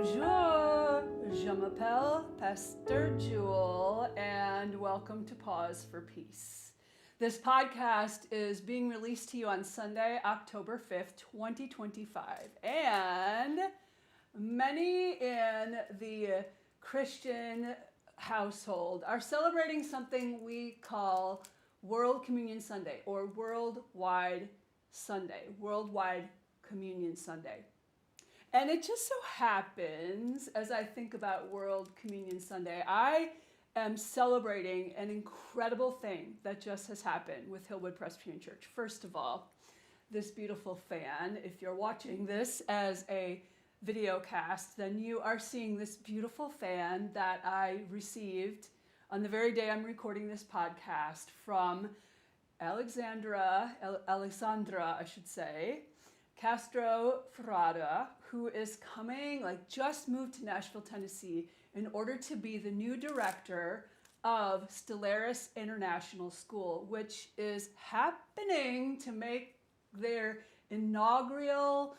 Bonjour, je m'appelle Pastor Jewel, and welcome to Pause for Peace. This podcast is being released to you on Sunday, October 5th, 2025, and many in the Christian household are celebrating something we call World Communion Sunday or Worldwide Sunday, Worldwide Communion Sunday. And it just so happens, as I think about World Communion Sunday, I am celebrating an incredible thing that just has happened with Hillwood Presbyterian Church. First of all, this beautiful fan, if you're watching this as a video cast, then you are seeing this beautiful fan that I received on the very day I'm recording this podcast from Alexandra, Castro Ferrada, who is coming, just moved to Nashville, Tennessee, in order to be the new director of Stellaris International School, which is happening to make their inaugural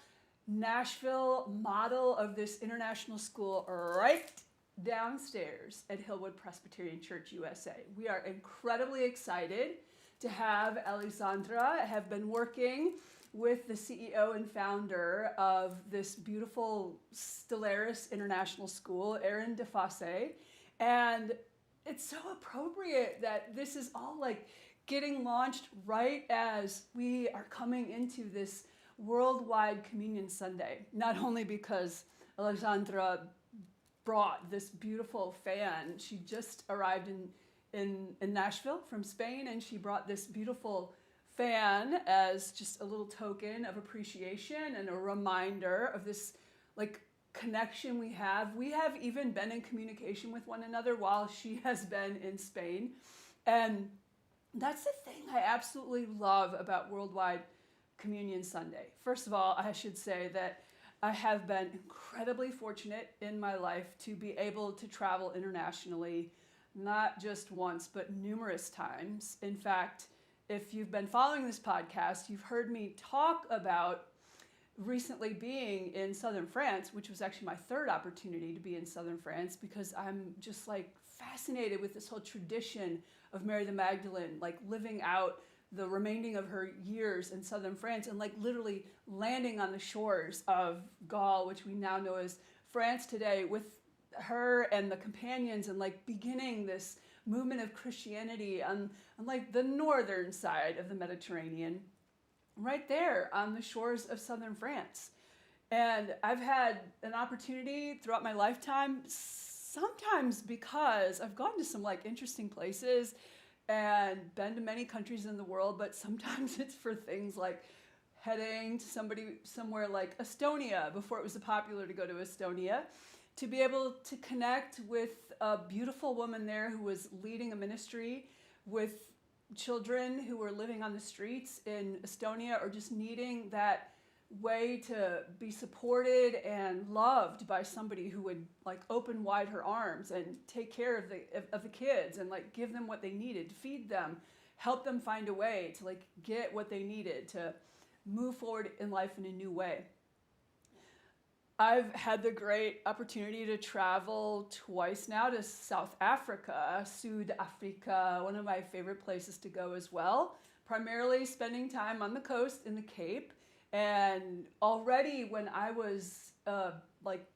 Nashville model of this international school right downstairs at Hillwood Presbyterian Church, USA. We are incredibly excited to have Alexandra, have been working with the CEO and founder of this beautiful Stellaris International School, Erin DeFasse. And it's so appropriate that this is all getting launched right as we are coming into this Worldwide Communion Sunday. Not only because Alexandra brought this beautiful fan, she just arrived in Nashville from Spain, and she brought this beautiful fan as just a little token of appreciation and a reminder of this connection we have. We have even been in communication with one another while she has been in Spain. And that's the thing I absolutely love about Worldwide Communion Sunday. First of all, I should say that I have been incredibly fortunate in my life to be able to travel internationally, not just once, but numerous times. In fact, if you've been following this podcast, you've heard me talk about recently being in southern France, which was actually my third opportunity to be in southern France, because I'm just fascinated with this whole tradition of Mary the Magdalene, living out the remaining of her years in southern France and literally landing on the shores of Gaul, which we now know as France today, with her and the companions, and beginning this movement of Christianity on the northern side of the Mediterranean, right there on the shores of southern France. And I've had an opportunity throughout my lifetime, sometimes because I've gone to some interesting places and been to many countries in the world, but sometimes it's for things like heading to somewhere like Estonia before it was popular to go to Estonia, to be able to connect with a beautiful woman there who was leading a ministry with children who were living on the streets in Estonia, or just needing that way to be supported and loved by somebody who would open wide her arms and take care of the kids and give them what they needed, feed them, help them find a way to get what they needed to move forward in life in a new way. I've had the great opportunity to travel twice now to South Africa, Africa, one of my favorite places to go as well, primarily spending time on the coast in the Cape. And already when I was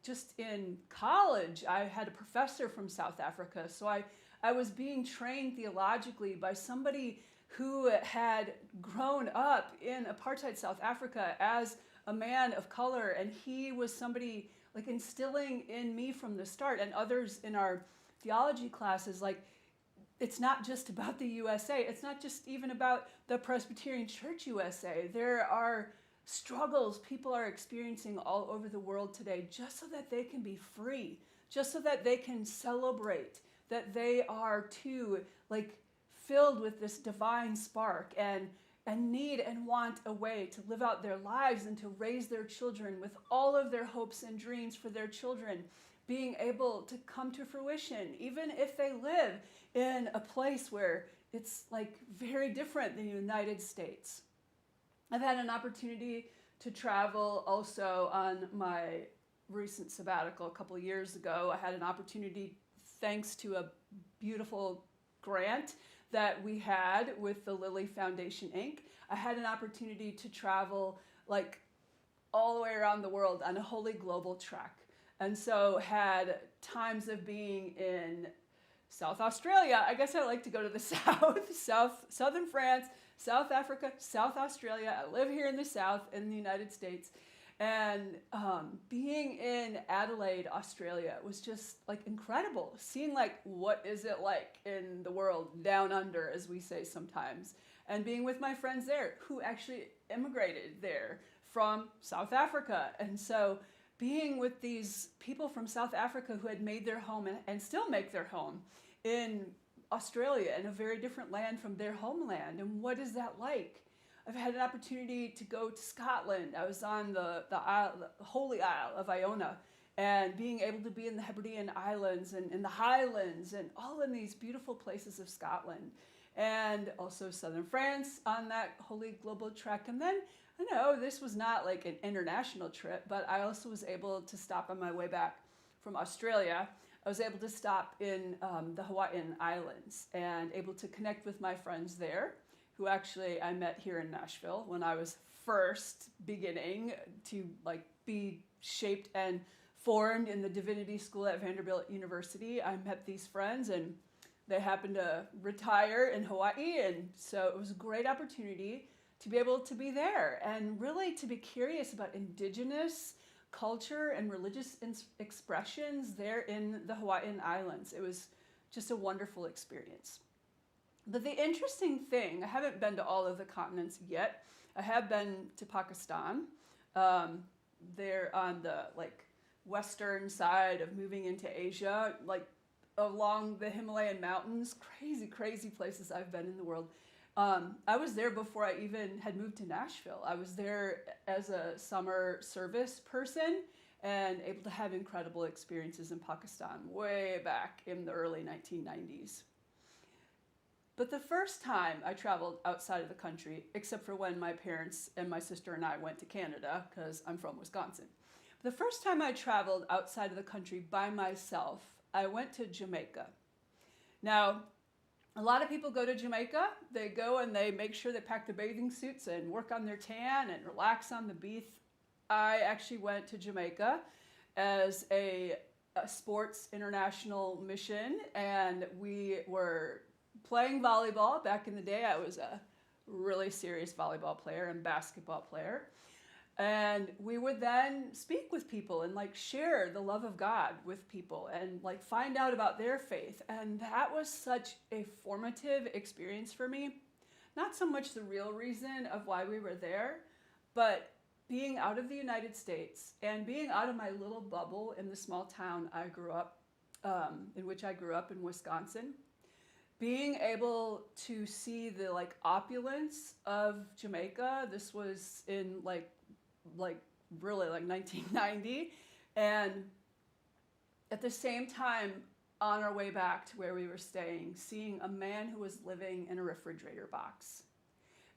just in college, I had a professor from South Africa. So I was being trained theologically by somebody who had grown up in apartheid South Africa as a man of color, and he was somebody instilling in me from the start, and others in our theology classes, it's not just about the USA, it's not just even about the Presbyterian Church USA. There are struggles people are experiencing all over the world today, just so that they can be free, just so that they can celebrate that they are too filled with this divine spark and need and want a way to live out their lives and to raise their children with all of their hopes and dreams for their children being able to come to fruition, even if they live in a place where it's very different than the United States. I've had an opportunity to travel also on my recent sabbatical a couple of years ago, I had an opportunity, thanks to a beautiful grant that we had with the Lilly Foundation Inc. I had an opportunity to travel like all the way around the world on a Holy Global Trek. And so had times of being in South Australia. I guess I like to go to the southern France, South Africa, South Australia. I live here in the South in the United States. And being in Adelaide, Australia was just like incredible. Seeing like what is it like in the world down under, as we say sometimes. And being with my friends there who actually immigrated there from South Africa. And so being with these people from South Africa who had made their home and still make their home in Australia, in a very different land from their homeland. And what is that like? I've had an opportunity to go to Scotland. I was on the Holy Isle of Iona, and being able to be in the Hebridean Islands and in the Highlands and all in these beautiful places of Scotland. And also southern France on that Holy Global Trek. And then, I know this was not like an international trip, but I also was able to stop on my way back from Australia. I was able to stop in the Hawaiian Islands and able to connect with my friends there, who actually I met here in Nashville when I was first beginning to like be shaped and formed in the divinity school at Vanderbilt University. I met these friends and they happened to retire in Hawaii. And so it was a great opportunity to be able to be there and really to be curious about indigenous culture and religious expressions there in the Hawaiian Islands. It was just a wonderful experience. But the interesting thing, I haven't been to all of the continents yet. I have been to Pakistan. They're on the like western side of moving into Asia, like along the Himalayan mountains. Crazy, crazy places I've been in the world. I was there before I even had moved to Nashville. I was there as a summer service person and able to have incredible experiences in Pakistan way back in the early 1990s. But the first time I traveled outside of the country, except for when my parents and my sister and I went to Canada, because I'm from Wisconsin. The first time I traveled outside of the country by myself, I went to Jamaica. Now, a lot of people go to Jamaica. They go and they make sure they pack their bathing suits and work on their tan and relax on the beach. I actually went to Jamaica as a sports international mission, and we were playing volleyball. Back in the day, I was a really serious volleyball player and basketball player. And we would then speak with people and like share the love of God with people and like find out about their faith. And that was such a formative experience for me. Not so much the real reason of why we were there, but being out of the United States and being out of my little bubble in the small town I grew up, in which I grew up in Wisconsin. Being able to see the like opulence of Jamaica. This was in like really like 1990, and at the same time on our way back to where we were staying, seeing a man who was living in a refrigerator box,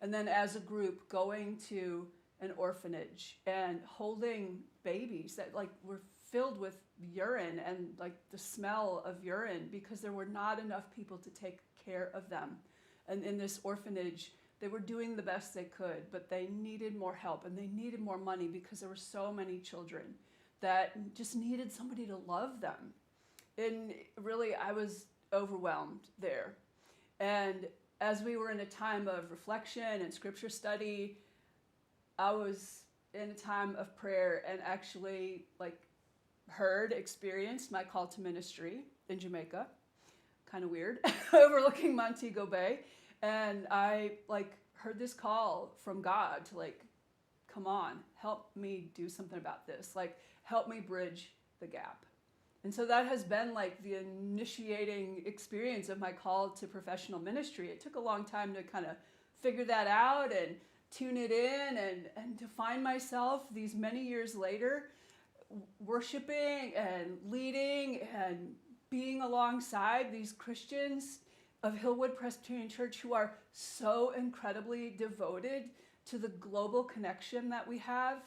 and then as a group going to an orphanage and holding babies that like were filled with urine and like the smell of urine because there were not enough people to take care of them. And in this orphanage, they were doing the best they could, but they needed more help and they needed more money because there were so many children that just needed somebody to love them. And really, I was overwhelmed there. And as we were in a time of reflection and scripture study, I was in a time of prayer and actually experienced my call to ministry in Jamaica. Kind of weird, overlooking Montego Bay. And I heard this call from God to come on, help me do something about this. Help me bridge the gap. And so that has been the initiating experience of my call to professional ministry. It took a long time to kind of figure that out and tune it in and to find myself these many years later worshiping and leading and being alongside these Christians of Hillwood Presbyterian Church who are so incredibly devoted to the global connection that we have.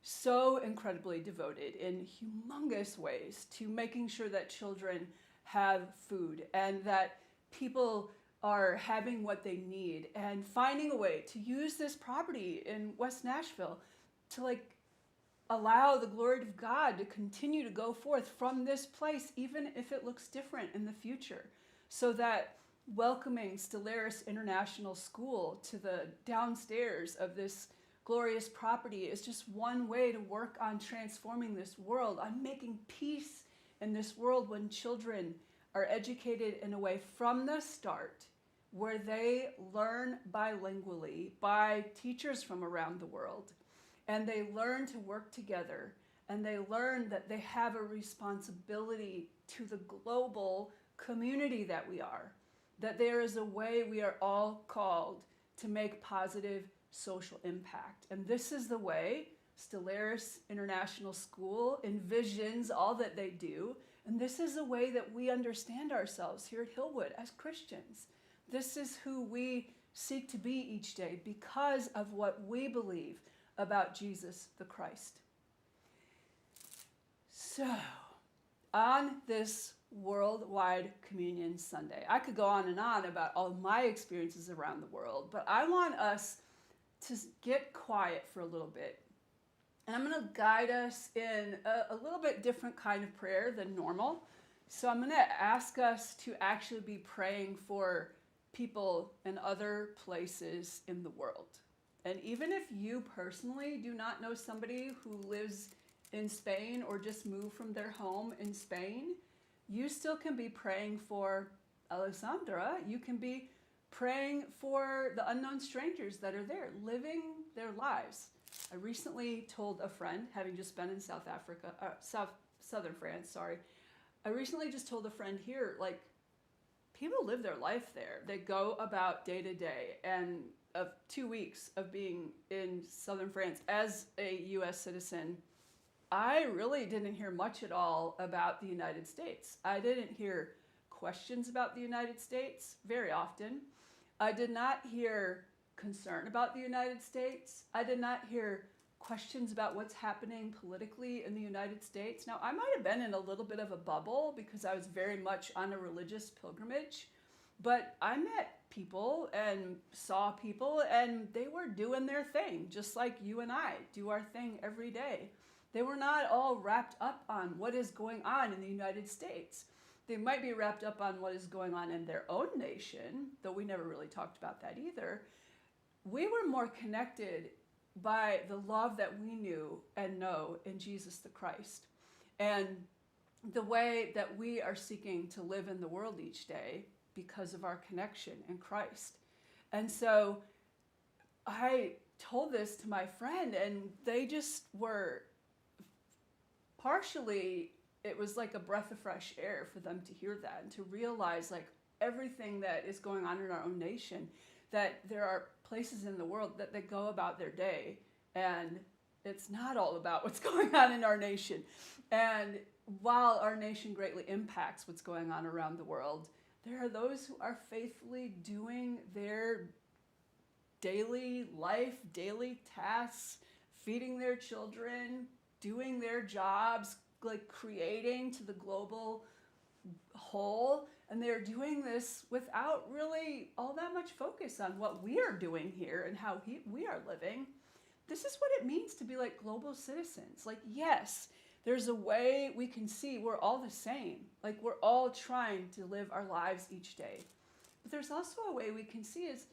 so incredibly devoted in humongous ways to making sure that children have food and that people are having what they need and finding a way to use this property in West Nashville to allow the glory of God to continue to go forth from this place, even if it looks different in the future, so that welcoming Stellaris International School to the downstairs of this glorious property is just one way to work on transforming this world, on making peace in this world when children are educated in a way from the start where they learn bilingually by teachers from around the world, and they learn to work together, and they learn that they have a responsibility to the global community that we are, that there is a way we are all called to make positive social impact. And this is the way Stellaris International School envisions all that they do. And this is the way that we understand ourselves here at Hillwood as Christians. This is who we seek to be each day because of what we believe about Jesus the Christ. So, on this Worldwide Communion Sunday, I could go on and on about all of my experiences around the world, but I want us to get quiet for a little bit. And I'm going to guide us in a little bit different kind of prayer than normal. So I'm going to ask us to actually be praying for people in other places in the world. And even if you personally do not know somebody who lives in Spain or just moved from their home in Spain, you still can be praying for Alessandra. You can be praying for the unknown strangers that are there, living their lives. I recently told a friend, having just been in southern France, I recently just told a friend here, people live their life there. They go about day to day, and of 2 weeks of being in southern France as a U.S. citizen, I really didn't hear much at all about the United States. I didn't hear questions about the United States very often. I did not hear concern about the United States. I did not hear questions about what's happening politically in the United States. Now, I might have been in a little bit of a bubble because I was very much on a religious pilgrimage, but I met people and saw people, and they were doing their thing, just like you and I do our thing every day. They were not all wrapped up on what is going on in the United States. They might be wrapped up on what is going on in their own nation, though we never really talked about that either. We were more connected by the love that we knew and know in Jesus the Christ, and the way that we are seeking to live in the world each day because of our connection in Christ. And so I told this to my friend, and they just were partially, it was like a breath of fresh air for them to hear that and to realize everything that is going on in our own nation, that there are places in the world that they go about their day and it's not all about what's going on in our nation. And while our nation greatly impacts what's going on around the world, there are those who are faithfully doing their daily life, daily tasks, feeding their children, doing their jobs, creating to the global whole. And they're doing this without really all that much focus on what we are doing here and how we are living. This is what it means to be global citizens. Yes, there's a way we can see we're all the same. We're all trying to live our lives each day. But there's also a way we can see is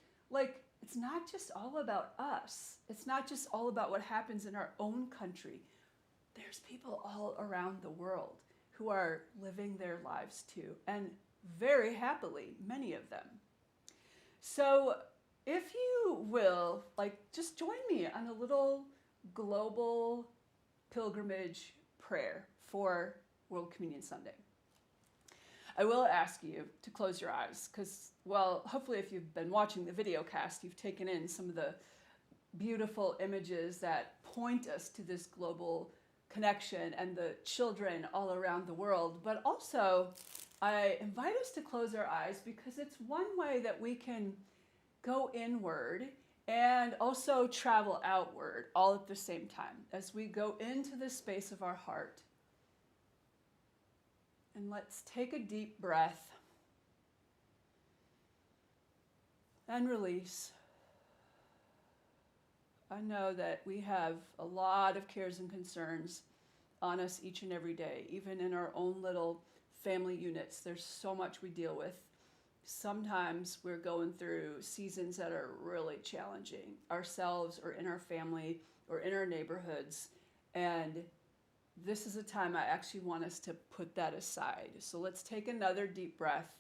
it's not just all about us. It's not just all about what happens in our own country. There's people all around the world who are living their lives too, and very happily, many of them. So if you will, just join me on a little global pilgrimage prayer for World Communion Sunday. I will ask you to close your eyes because, hopefully if you've been watching the video cast, you've taken in some of the beautiful images that point us to this global connection and the children all around the world. But also, I invite us to close our eyes because it's one way that we can go inward and also travel outward all at the same time as we go into the space of our heart. And let's take a deep breath and release. I know that we have a lot of cares and concerns on us each and every day, even in our own little family units. There's so much we deal with. Sometimes we're going through seasons that are really challenging, ourselves or in our family or in our neighborhoods. And this is a time I actually want us to put that aside. So let's take another deep breath.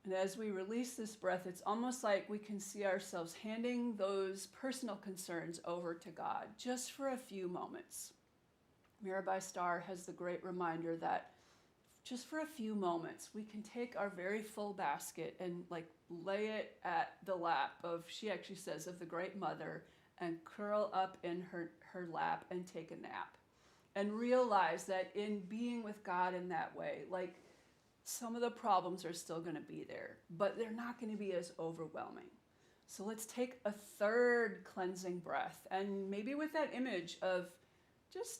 And as we release this breath, it's almost like we can see ourselves handing those personal concerns over to God just for a few moments. Myra by Star has the great reminder that just for a few moments, we can take our very full basket and lay it at the lap of, she actually says, of the Great Mother, and curl up in her lap and take a nap. And realize that in being with God in that way, some of the problems are still going to be there, but they're not going to be as overwhelming. So let's take a third cleansing breath, and maybe with that image of just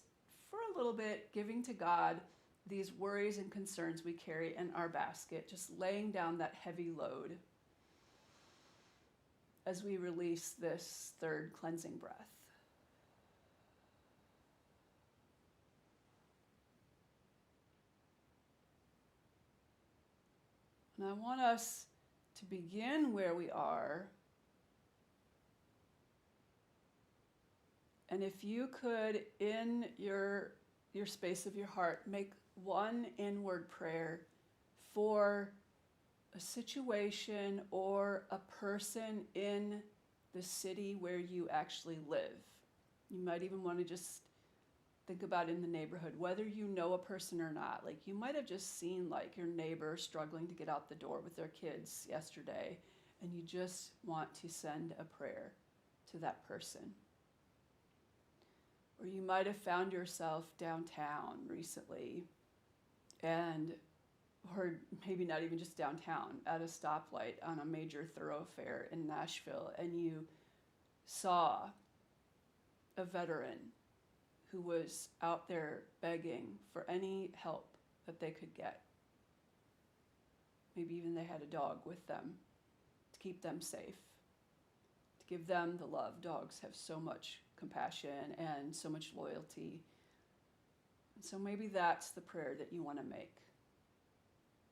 for a little bit giving to God these worries and concerns we carry in our basket, just laying down that heavy load as we release this third cleansing breath. And I want us to begin where we are. And if you could, in your space of your heart, make one inward prayer for a situation or a person in the city where you actually live. You might even want to just think about in the neighborhood, whether you know a person or not. You might have just seen your neighbor struggling to get out the door with their kids yesterday, and you just want to send a prayer to that person. Or you might have found yourself downtown recently, or maybe not even just downtown, at a stoplight on a major thoroughfare in Nashville, and you saw a veteran who was out there begging for any help that they could get. Maybe even they had a dog with them to keep them safe, to give them the love. Dogs have so much compassion and so much loyalty. And so maybe that's the prayer that you want to make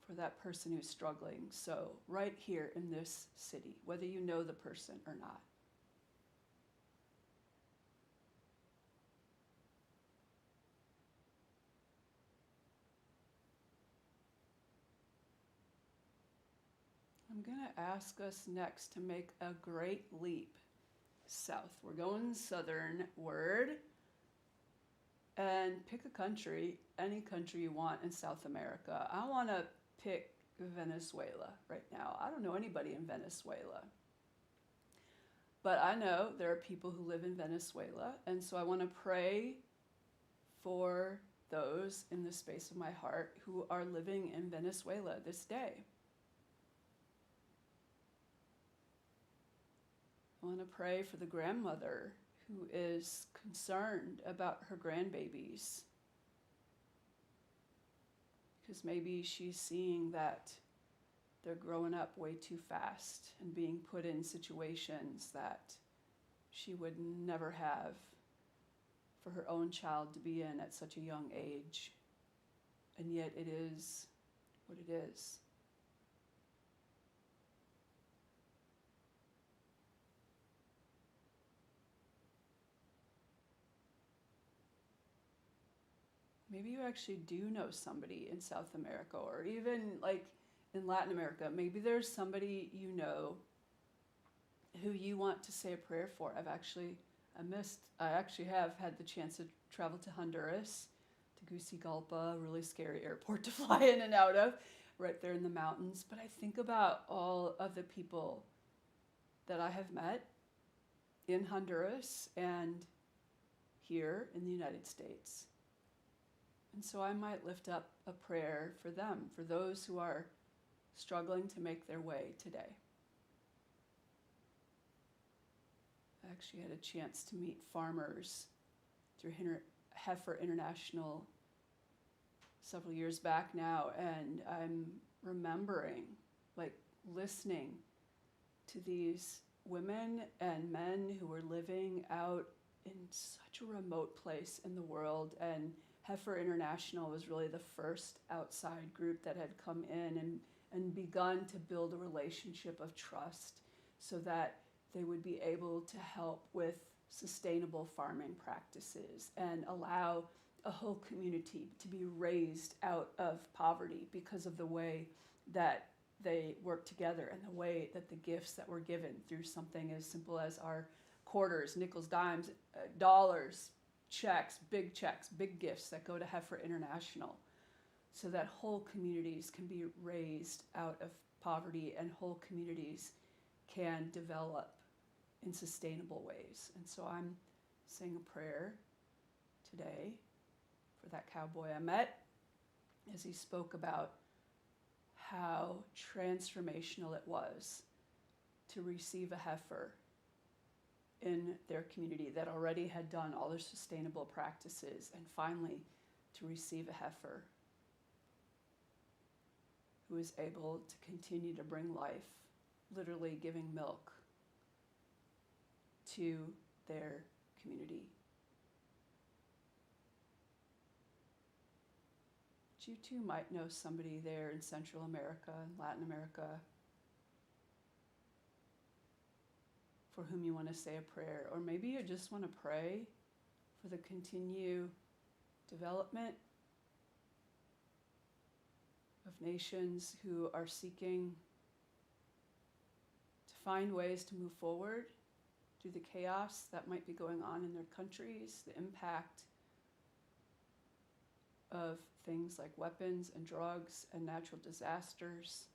for that person who's struggling. So right here in this city, whether you know the person or not. I'm going to ask us next to make a great leap south. We're going southernward, and pick a country, any country you want in South America. I want to pick Venezuela right now. I don't know anybody in Venezuela, but I know there are people who live in Venezuela, and so I want to pray for those in the space of my heart who are living in Venezuela this day. I want to pray for the grandmother who is concerned about her grandbabies, because maybe she's seeing that they're growing up way too fast and being put in situations that she would never have for her own child to be in at such a young age. And yet it is what it is. Maybe you actually do know somebody in South America, or even in Latin America. Maybe there's somebody you know who you want to say a prayer for. I actually have had the chance to travel to Honduras, to Tegucigalpa, a really scary airport to fly in and out of, right there in the mountains. But I think about all of the people that I have met in Honduras and here in the United States. And so I might lift up a prayer for them, for those who are struggling to make their way today. I actually had a chance to meet farmers through Heifer International several years back now, and I'm remembering, like, listening to these women and men who were living out in such a remote place in the world. And Heifer International was really the first outside group that had come in and begun to build a relationship of trust so that they would be able to help with sustainable farming practices and allow a whole community to be raised out of poverty because of the way that they work together and the way that the gifts that were given through something as simple as our quarters, nickels, dimes, dollars, checks, big gifts that go to Heifer International, so that whole communities can be raised out of poverty and whole communities can develop in sustainable ways. And so I'm saying a prayer today for that cowboy I met as he spoke about how transformational it was to receive a heifer in their community that already had done all their sustainable practices, and finally to receive a heifer who is able to continue to bring life, literally giving milk to their community. You too might know somebody there in Central America and Latin America for whom you want to say a prayer, or maybe you just want to pray for the continued development of nations who are seeking to find ways to move forward through the chaos that might be going on in their countries, the impact of things like weapons and drugs and natural disasters,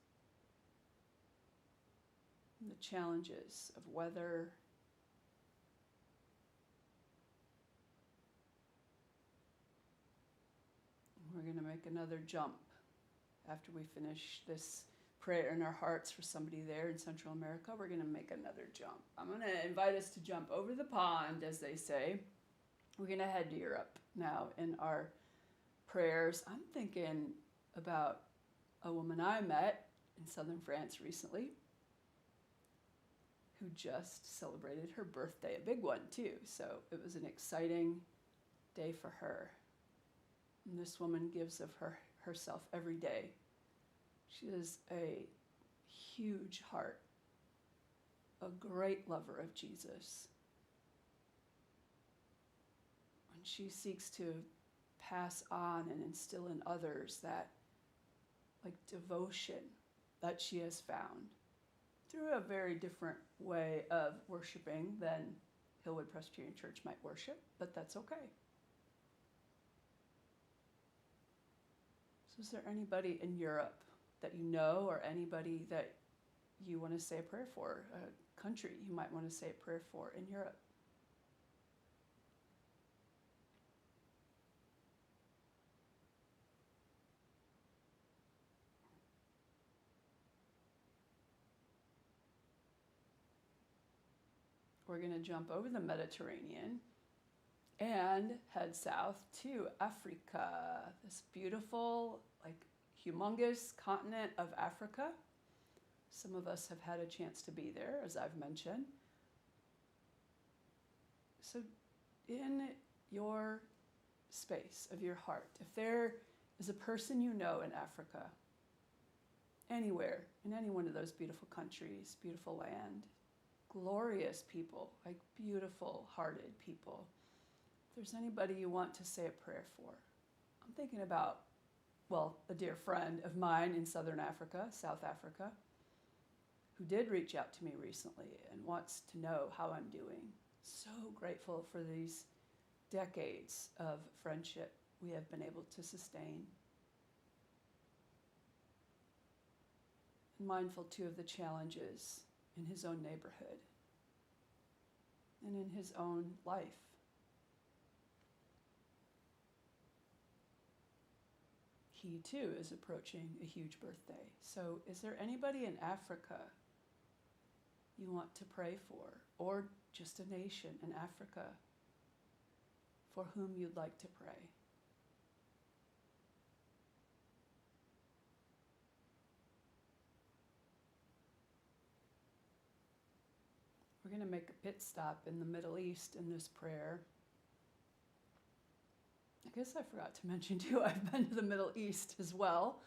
and the challenges of weather. We're going to make another jump after we finish this prayer in our hearts for somebody there in Central America. We're going to make another jump. I'm going to invite us to jump over the pond, as they say. We're going to head to Europe now in our prayers. I'm thinking about a woman I met in southern France recently who just celebrated her birthday, a big one too. So it was an exciting day for her. And this woman gives of herself every day. She is a huge heart, a great lover of Jesus. And she seeks to pass on and instill in others that, like, devotion that she has found through a very different way of worshiping than Hillwood Presbyterian Church might worship, but that's okay. So is there anybody in Europe that you know, or anybody that you want to say a prayer for, a country you might want to say a prayer for in Europe? We're going to jump over the Mediterranean and head south to Africa, this beautiful, like, humongous continent of Africa. Some of us have had a chance to be there, as I've mentioned. So in your space of your heart, if there is a person you know in Africa, anywhere, in any one of those beautiful countries, beautiful land, glorious people, like beautiful hearted people, if there's anybody you want to say a prayer for, I'm thinking about, well, a dear friend of mine in Southern Africa, South Africa, who did reach out to me recently and wants to know how I'm doing. So grateful for these decades of friendship we have been able to sustain. And mindful too of the challenges in his own neighborhood and in his own life. He too is approaching a huge birthday. So is there anybody in Africa you want to pray for, or just a nation in Africa for whom you'd like to pray. We're going to make a pit stop in the Middle East in this prayer. I guess I forgot to mention too, I've been to the Middle East as well.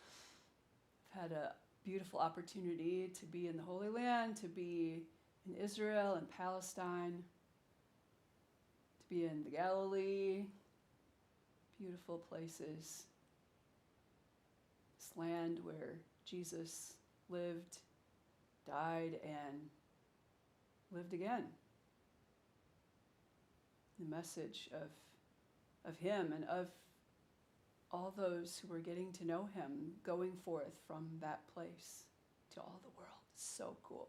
I've had a beautiful opportunity to be in the Holy Land, to be in Israel and Palestine, to be in the Galilee, beautiful places. This land where Jesus lived, died, and lived again. The message of him and of all those who were getting to know him going forth from that place to all the world. So cool.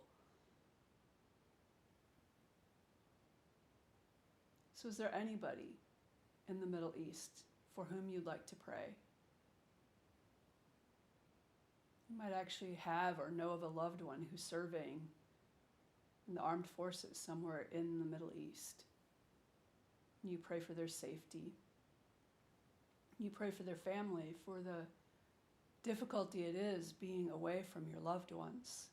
So is there anybody in the Middle East for whom you'd like to pray? You might actually have or know of a loved one who's serving in the armed forces somewhere in the Middle East. And you pray for their safety. You pray for their family, for the difficulty it is being away from your loved ones.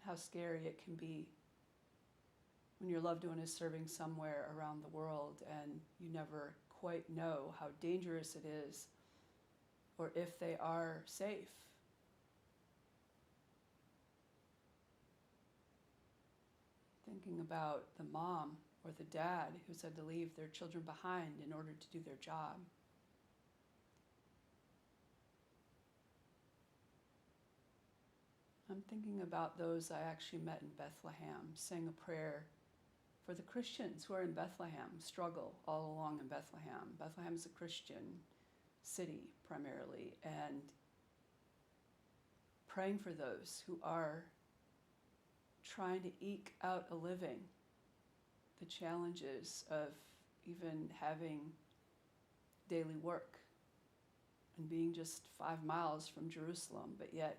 How scary it can be when your loved one is serving somewhere around the world and you never quite know how dangerous it is or if they are safe. Thinking about the mom or the dad who's had to leave their children behind in order to do their job. I'm thinking about those I actually met in Bethlehem, sang a prayer for the Christians who are in Bethlehem, struggle all along in Bethlehem. Bethlehem is a Christian city primarily, and praying for those who are trying to eke out a living, the challenges of even having daily work and being just 5 miles from Jerusalem, but yet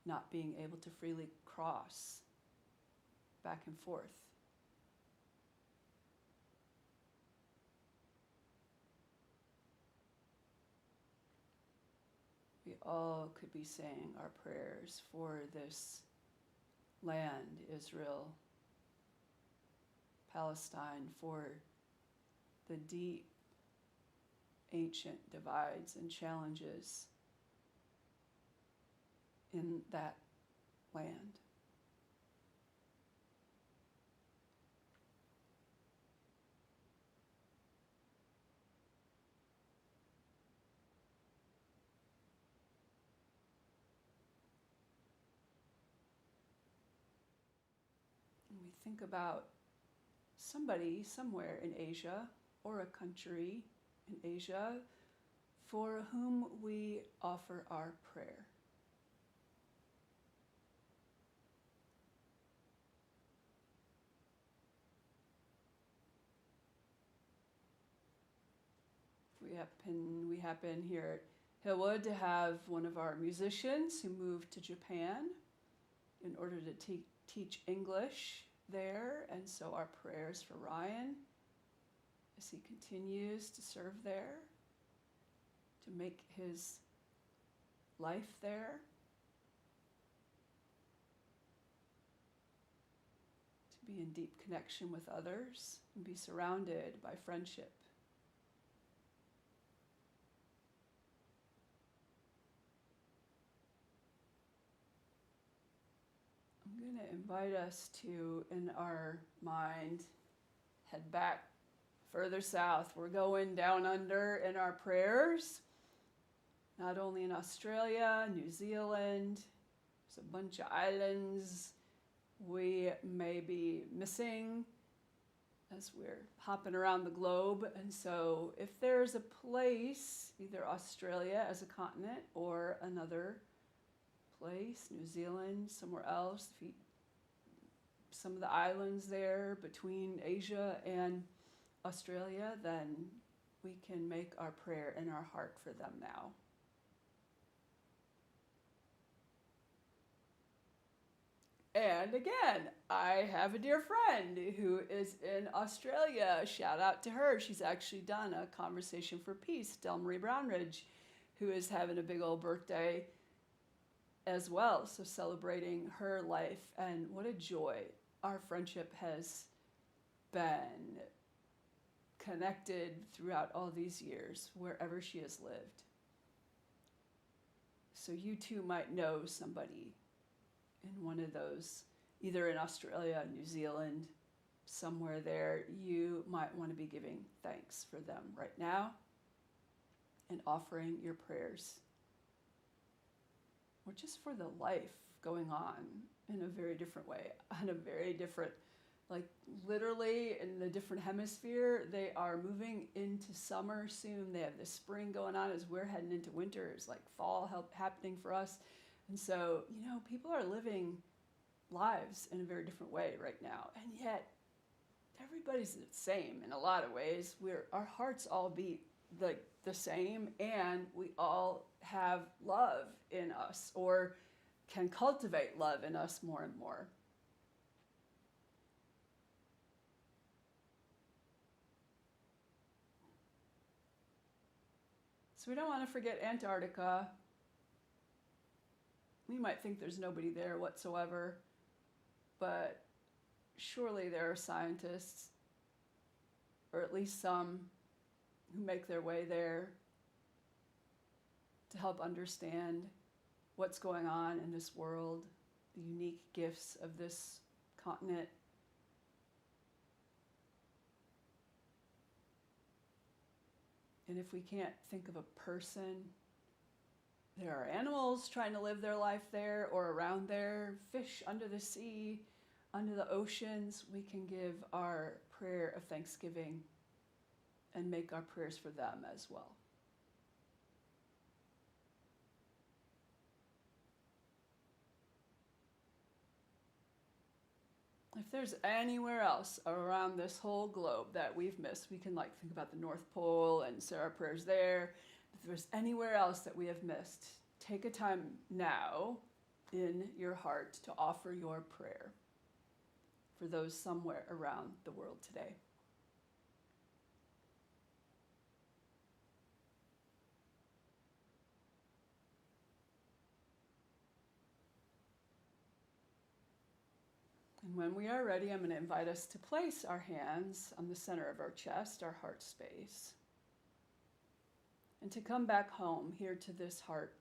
not being able to freely cross back and forth. We all could be saying our prayers for this land, Israel, Palestine, for the deep, ancient divides and challenges in that land. And we think about somebody somewhere in Asia or a country in Asia for whom we offer our prayer. We happen here at Hillwood to have one of our musicians who moved to Japan in order to teach English there, and so our prayers for Ryan as he continues to serve there, to make his life there, to be in deep connection with others and be surrounded by friendship. I'm going to invite us to, in our mind, head back further south. We're going down under in our prayers, not only in Australia, New Zealand. There's a bunch of islands we may be missing as we're hopping around the globe. And so if there's a place, either Australia as a continent or another place, New Zealand, somewhere else, some of the islands there between Asia and Australia, then we can make our prayer in our heart for them now. And again, I have a dear friend who is in Australia. Shout out to her. She's actually done a Conversation for Peace, Delmarie Brownridge, who is having a big old birthday as well. So celebrating her life, and what a joy our friendship has been, connected throughout all these years, wherever she has lived. So you too might know somebody in one of those, either in Australia, New Zealand, somewhere there. You might want to be giving thanks for them right now and offering your prayers, or just for the life going on in a very different way, on a very different, like literally in the different hemisphere. They are moving into summer soon. They have the spring going on as we're heading into winter. It's like fall happening for us. And so, people are living lives in a very different way right now. And yet, everybody's the same in a lot of ways. Our hearts all beat like the same, and we all have love in us, or can cultivate love in us more and more. So we don't want to forget Antarctica. We might think there's nobody there whatsoever, but surely there are scientists, or at least some, who make their way there to help understand what's going on in this world, the unique gifts of this continent. And if we can't think of a person, there are animals trying to live their life there or around there, fish under the sea, under the oceans. We can give our prayer of thanksgiving and make our prayers for them as well. If there's anywhere else around this whole globe that we've missed, we can think about the North Pole and say our prayers there. If there's anywhere else that we have missed, take a time now in your heart to offer your prayer for those somewhere around the world today. And when we are ready, I'm going to invite us to place our hands on the center of our chest, our heart space, and to come back home here to this heart,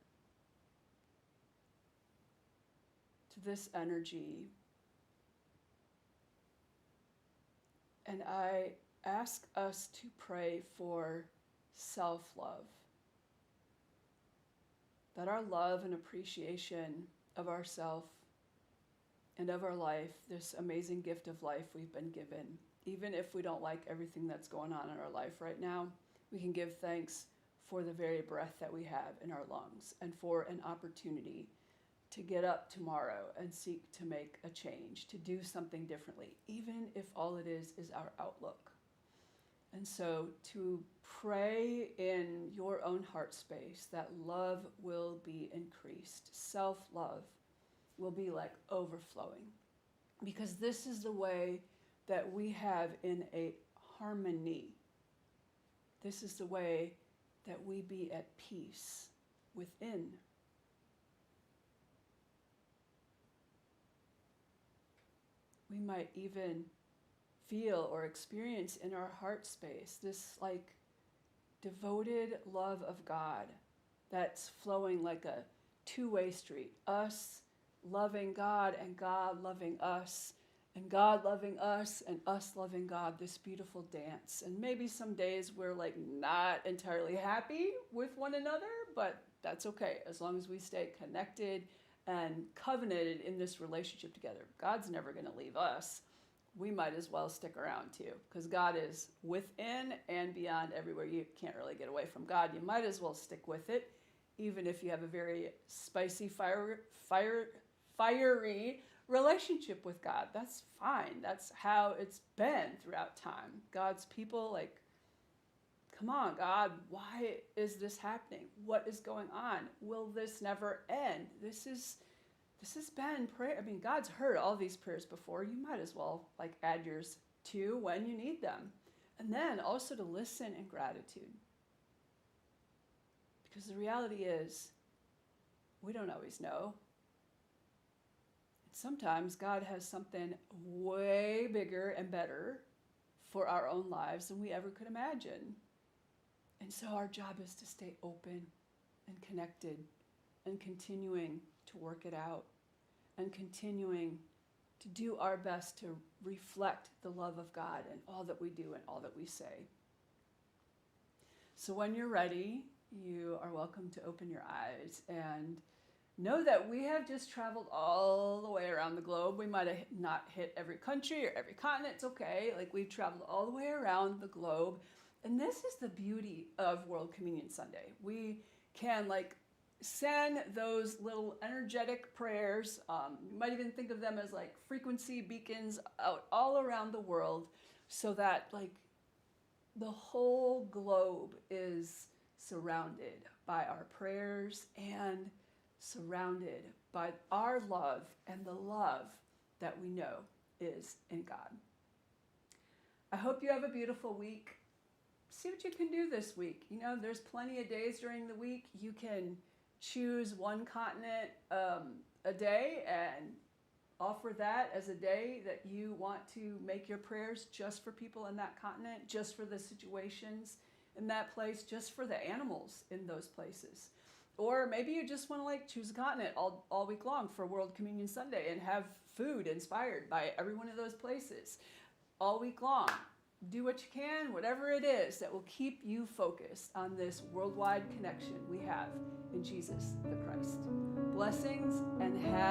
to this energy. And I ask us to pray for self-love, that our love and appreciation of ourself and of our life, this amazing gift of life we've been given, even if we don't like everything that's going on in our life right now, we can give thanks for the very breath that we have in our lungs, and for an opportunity to get up tomorrow and seek to make a change, to do something differently, even if all it is our outlook. And so to pray in your own heart space that love will be increased, self-love will be overflowing, because this is the way that we have in a harmony. This is the way that we be at peace within. We might even feel or experience in our heart space this devoted love of God that's flowing like a two-way street. Us loving God and God loving us, and God loving us and us loving God, this beautiful dance. And maybe some days we're not entirely happy with one another, but that's okay as long as we stay connected and covenanted in this relationship together. God's never going to leave us. We might as well stick around too, because God is within and beyond everywhere. You can't really get away from God. You might as well stick with it, even if you have a very spicy, fiery relationship with God. That's fine. That's how it's been throughout time. God's people, come on, God, why is this happening? What is going on? Will this never end? This is this has been prayer. I mean, God's heard all these prayers before. You might as well like add yours to when you need them. And then also to listen in gratitude. Because the reality is, we don't always know. And sometimes God has something way bigger and better for our own lives than we ever could imagine. And so our job is to stay open and connected and continuing to work it out and continuing to do our best to reflect the love of God in all that we do and all that we say. So when you're ready, you are welcome to open your eyes and know that we have just traveled all the way around the globe. We might have not hit every country or every continent. It's okay. Like, we've traveled all the way around the globe. And this is the beauty of World Communion Sunday. We can like send those little energetic prayers. You might even think of them as like frequency beacons out all around the world, so that like the whole globe is surrounded by our prayers and surrounded by our love and the love that we know is in God. I hope you have a beautiful week. See what you can do this week. You know, there's plenty of days during the week. You can choose one continent a day and offer that as a day that you want to make your prayers just for people in that continent, just for the situations in that place, just for the animals in those places. Or maybe you just want to like choose a continent all week long for World Communion Sunday and have food inspired by every one of those places all week long. Do what you can, whatever it is that will keep you focused on this worldwide connection we have in Jesus the Christ. Blessings and have